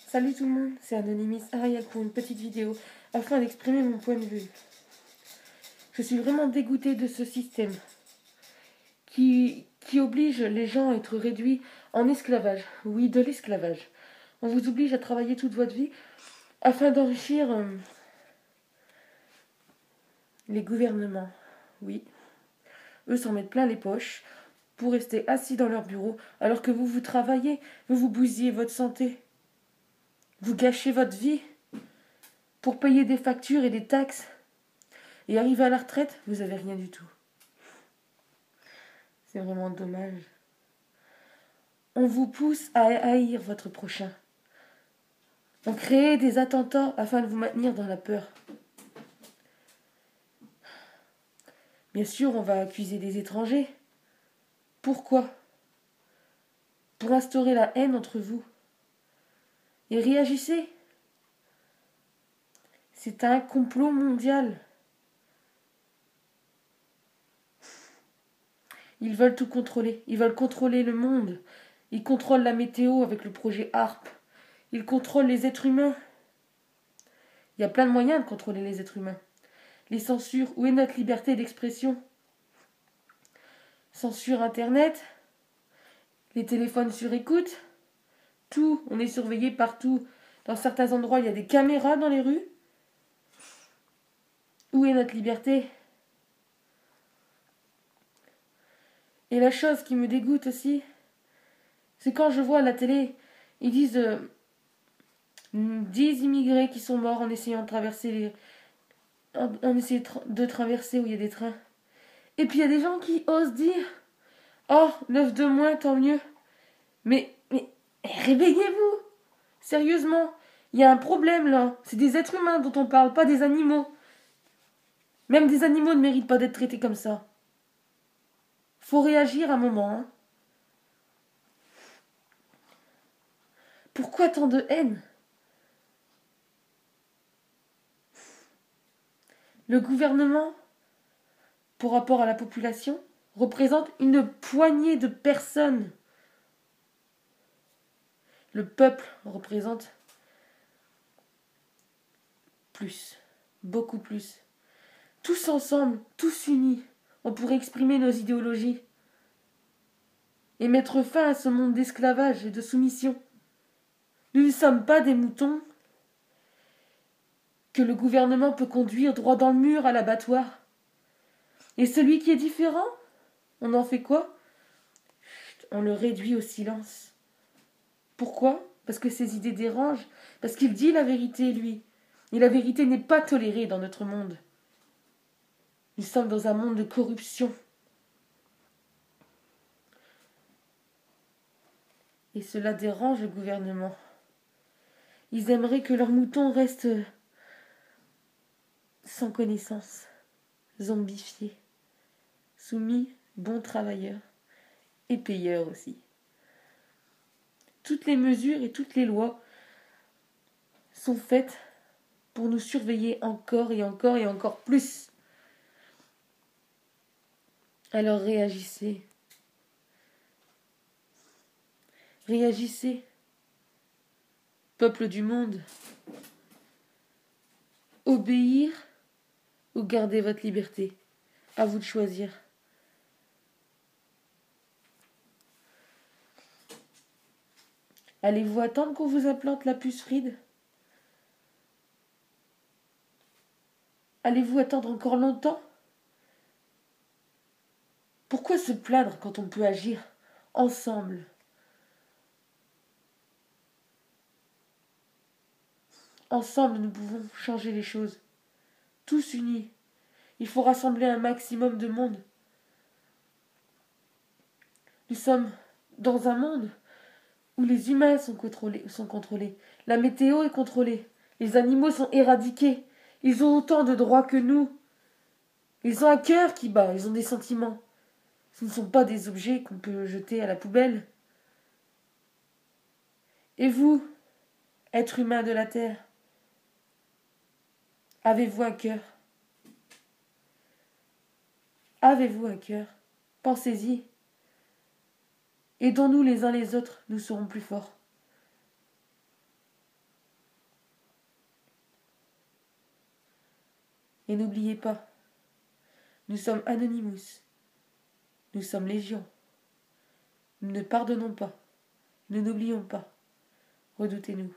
Salut tout le monde, c'est Anonymous Ariel pour une petite vidéo afin d'exprimer mon point de vue. Je suis vraiment dégoûtée de ce système qui oblige les gens à être réduits en esclavage. Oui, de l'esclavage. On vous oblige à travailler toute votre vie afin d'enrichir les gouvernements. Oui, eux s'en mettent plein les poches pour rester assis dans leur bureau alors que vous travaillez, vous bousillez votre santé. Vous gâchez votre vie pour payer des factures et des taxes. Et arrivé à la retraite, vous n'avez rien du tout. C'est vraiment dommage. On vous pousse à haïr votre prochain. On crée des attentats afin de vous maintenir dans la peur. Bien sûr, on va accuser des étrangers. Pourquoi ? Pour instaurer la haine entre vous. Et réagissez. C'est un complot mondial. Ils veulent tout contrôler. Ils veulent contrôler le monde. Ils contrôlent la météo avec le projet HARP. Ils contrôlent les êtres humains. Il y a plein de moyens de contrôler les êtres humains. Les censures. Où est notre liberté d'expression ? Censure Internet. Les téléphones sur écoute. Tout. On est surveillé partout. Dans certains endroits, il y a des caméras dans les rues. Où est notre liberté ? Et la chose qui me dégoûte aussi, c'est quand je vois à la télé, ils disent 10 immigrés qui sont morts en essayant de traverser de traverser où il y a des trains. Et puis il y a des gens qui osent dire oh, 9 de moins, tant mieux. Mais réveillez-vous. Sérieusement, il y a un problème là. C'est des êtres humains dont on parle, pas des animaux. Même des animaux ne méritent pas d'être traités comme ça. Faut réagir un moment. Hein. Pourquoi tant de haine ? Le gouvernement, pour rapport à la population, représente une poignée de personnes. Le peuple représente plus, beaucoup plus. Tous ensemble, tous unis, on pourrait exprimer nos idéologies et mettre fin à ce monde d'esclavage et de soumission. Nous ne sommes pas des moutons que le gouvernement peut conduire droit dans le mur à l'abattoir. Et celui qui est différent, on en fait quoi ? On le réduit au silence. Pourquoi ? Parce que ses idées dérangent. Parce qu'il dit la vérité, lui. Et la vérité n'est pas tolérée dans notre monde. Nous sommes dans un monde de corruption. Et cela dérange le gouvernement. Ils aimeraient que leurs moutons restent sans connaissance, zombifiés, soumis, bons travailleurs et payeurs aussi. Toutes les mesures et toutes les lois sont faites pour nous surveiller encore et encore et encore plus. Alors réagissez. Réagissez. Peuple du monde. Obéir ou garder votre liberté. À vous de choisir. Allez-vous attendre qu'on vous implante la puce Fried ? Allez-vous attendre encore longtemps ? Pourquoi se plaindre quand on peut agir ensemble ? Ensemble, nous pouvons changer les choses. Tous unis. Il faut rassembler un maximum de monde. Nous sommes dans un monde où les humains sont contrôlés. La météo est contrôlée. Les animaux sont éradiqués. Ils ont autant de droits que nous. Ils ont un cœur qui bat. Ils ont des sentiments. Ce ne sont pas des objets qu'on peut jeter à la poubelle. Et vous, êtres humains de la Terre, avez-vous un cœur ? Avez-vous un cœur ? Pensez-y. Aidons-nous les uns les autres, nous serons plus forts. Et n'oubliez pas, nous sommes Anonymous. Nous sommes Légion. Nous ne pardonnons pas. Nous n'oublions pas. Redoutez-nous.